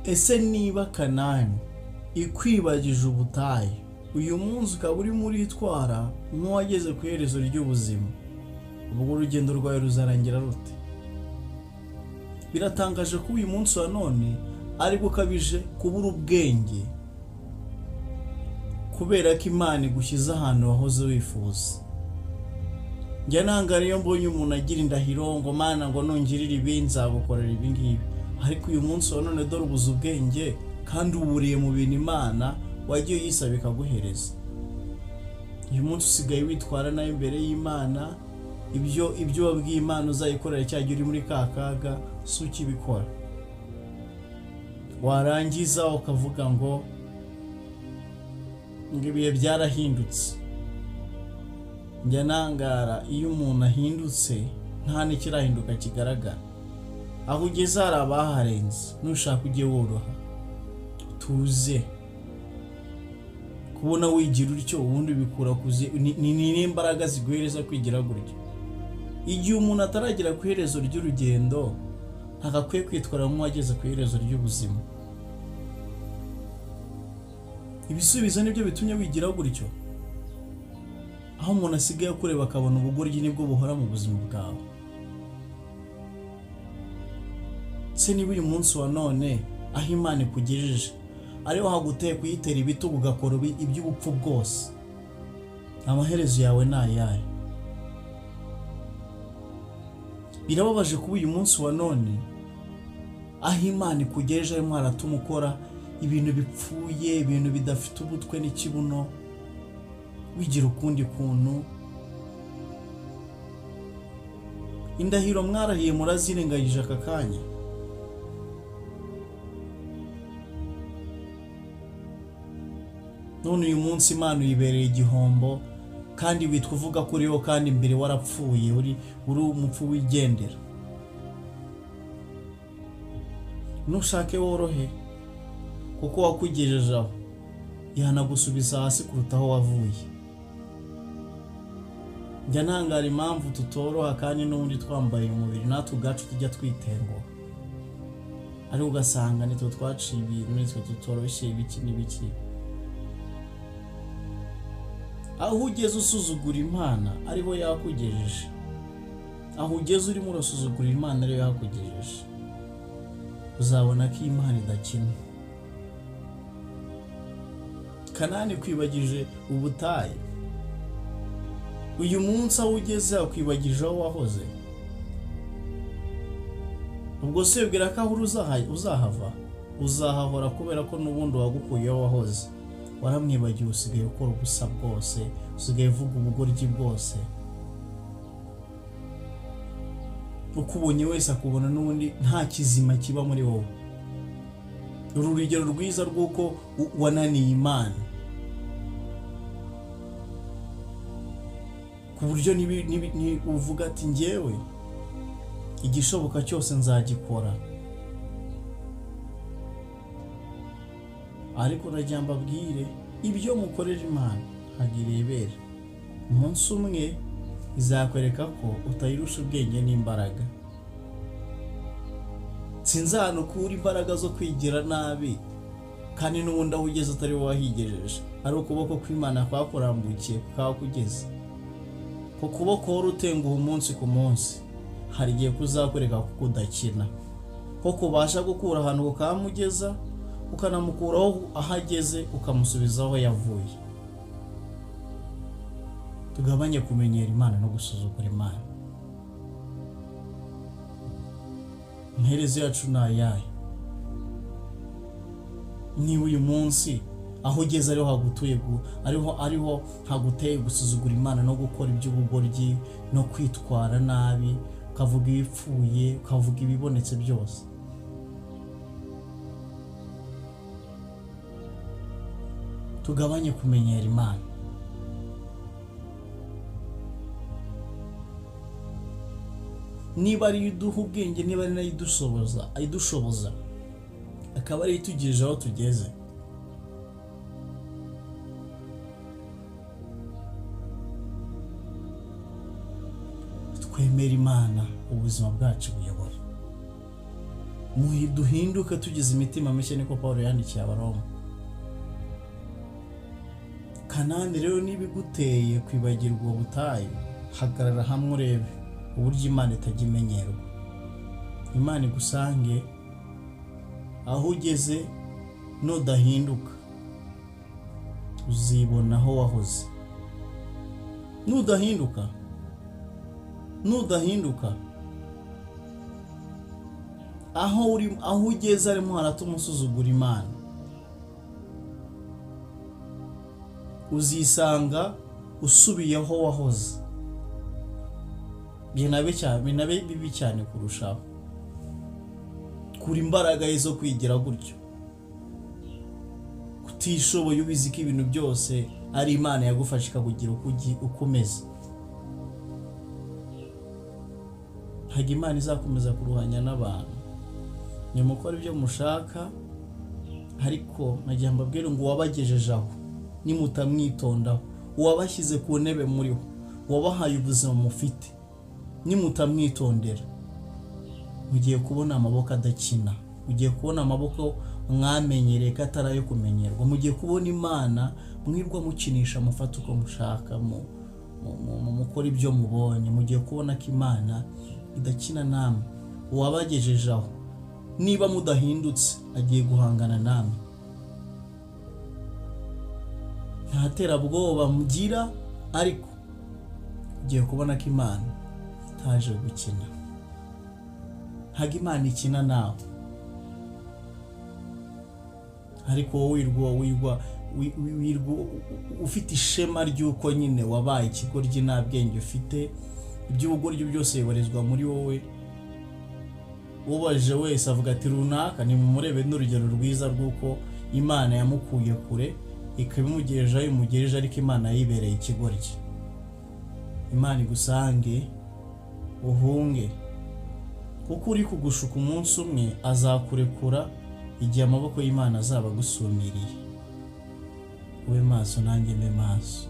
ese niba Kanani ikwibagije ubutayu, uyu munsi ukaba uri muri twara nk'uwageze ku iherezo ry'ubuzima, ubwo urugendo rwawe ruzarangira rute? Biratangaje ko uyu munsi wa none ari gukabije kubura ubwenge, kubera ko Imana igushyize ahantu wahoze wifuza. Njya nangara iyo mbonye umuntu agira indahiro ngo Mana ngo nungirire ibi nzagukorera ibi ngibi, ariko uyu munsi wa none dore ubuze ubwenge kandi uburiye mu bintu Imana wagiye uyisaba ikaguhereza. Uyu munsi usigaye witwara nayo imbere y'Imana, ibyo wabwiye Imana uzayikorera cyagiye uri muri kakaga si ukibikora. Warangiza ukavuga ngo ibihe byarahindutse. Njya nangara iyo umuntu ahindutse nta n'ikirahinduka kigaragara. Aho ugeze hari abaharenze, nushaka ujye woroha tuze. Kubona wigira utyo ubundi bikura kuzi ni imbaraga ziguhereza kwigira gutyo. Igihe umuntu ataragera ku iherezo ry'urugendo ntakakwiye kwitwara nk'uwageze ku iherezo ry'ubuzima. Ibisubizo nibyo bitumye wigira gutyo. Aho umuntu asigaye kureba akabona ubugoryi nibwo buhora mu buzima bwawe. Se niba uyu munsi wa none aho Imana ikugejeje ariho haguteye kuyitera ibitugu ugakora iby'ubupfu bwose, amaherezo yawe ni ayahe? Birababaje kuba uyu munsi wa none aho Imana ikugejeje arimo haratuma ukora ibintu bipfuye, ibintu bidafite ubutwe n'ikibuno, wigira ukundi kuntu. Indahiro mwarahiye murazirengagije aka kanya. None uyu munsi Imana uyibereye igihombo kandi witwa uvuga kuriho kandi imbere warapfuye, uri umupfu wigendera. Nushake worohe kuko wakugejeje aho ihanagusubiza hasi kuruta aho wavuye. Njya nangara impamvu tutoroha kandi n'ubundi twambaye umubiri natwe ubwacu tujya twitengo, ari ugasanga nitwe twaciye ibintu, nitwe tutoroshye ibiki n'ibiki. Aho ugeze usuzugura Imana ariho yakugejeje, aho ugeze urimo urasuzugura Imana ariho yakugejeje, uzabona ko Imana idakina. Kanani kwibagije ubutayu, uyu munsi aho ugeze akwibagije aho wahoze. Ubwo se bwira ko aho uzahava, uzahahora kubera ko n'ubundi wagukuye aho wahoze. Waramwibagiwe, usigaye ukora ubusa bwose, usigaye uvuga ubugoryi bwose. Ukubonye wese akubona n'ubundi nta kizima kiba muri wowe. Uru rugero rwiza rw'uko wananiye Imana, ku buryo ni uvuga ati njyewe igishoboka cyose nzagikora. Ariko najya mbabwire ibyo mukorera Imana hagirebera, umunsi umwe izakwereka ko utayirusha ubwenge n'imbaraga. Sinzanukura imbaraga zo kwigira nabi kandi n'ubundi aho ugeze utari wowe wahigejeje, ari ukuboko kw'Imana kwakurambukiye kukageza. Ku kuboko wari utenguha umunsi ku munsi, hari igihe kuzakwereka ko udakina, ko kubasha gukura ahantu ukamugeza ukanamukuraho ahageze ukamusubiza aho yavuye. Tugabanye kumenyera Imana no gusuzugura Imana. Amaherezo yacu ni ayahe? Niba uyu munsi aho ugeze ariho hagutuye ariho haguteye gusuzugura Imana no gukora iby'ubugoryi no kwitwara nabi, ukavuga ibipfuye, ukavuga ibibonetse byose, tugabanye kumenyera Imana. Niba ari iduha ubwenge, niba ari nayo idushoboza, akaba ari itugejeje aho tugeze, twemera Imana ubuzima bwacu buyobora. duhinduke tugize imitima mishya, niko Pawulo yandikiye Abaroma. Kanani rero nibiguteye kwibagirwa ubutayu, hagarara hamwe urebe uburyo Imana itajya imenyerwa. Imana igusange aho ugeze, nudahinduka uzibona aho wahoze. Nudahinduka aho ugeze arimo haratuma usuzugura Imana. Uzisanga usubiyeho wahoze, binabe bibi cyane kurushaho. Kuri imbaraga zo kwigira gutyo, kutishoboye ubizi ko ibintu byose ari Imana yagufasha ikakugira ukomeza. Ntabwo Imana izakomeza kuruhanya n'abantu. Nimukora ibyo mushaka, ariko nagiye mbabwira ngo wabagejeje aho nimutamwitondaho, wabashyize ku ntebe muriho, wabahaye ubuzima mufite, nimutamwitondera mugiye kubona amaboko adakina, mugiye kubona amaboko mwamenyereye ko atari ayo kumenyerwa, mugiye kubona Imana mwirwa mukinisha mufata uko mushaka, mukora ibyo mubonye, mugiye kubona ko Imana idakina namwe. Wabagejeje aho, niba mudahindutse agiye guhangana namwe. Nta terabwoba mugira, ariko ugiye kubona ko Imana itaje gukina. Ntabwo Imana ikina nawe, ariko wowe wirwa ufite ishema ry'uko nyine wabaye ikigoryi, nta bwenge ufite, iby'ubugoryi byose bibarizwa muri wowe. Ubaje wese avuga ati runaka, nimumurebe n'urugero rwiza rw'uko Imana yamukuye kure ikabimugejeje aho imugejeje, ariko Imana yibereye ikigoryi. Imana igusange uhunge, kuko uri kugushuka umunsi umwe azakurekura igihe amaboko y'Imana azaba agusumiriye. Ube maso nanjye mbe maso.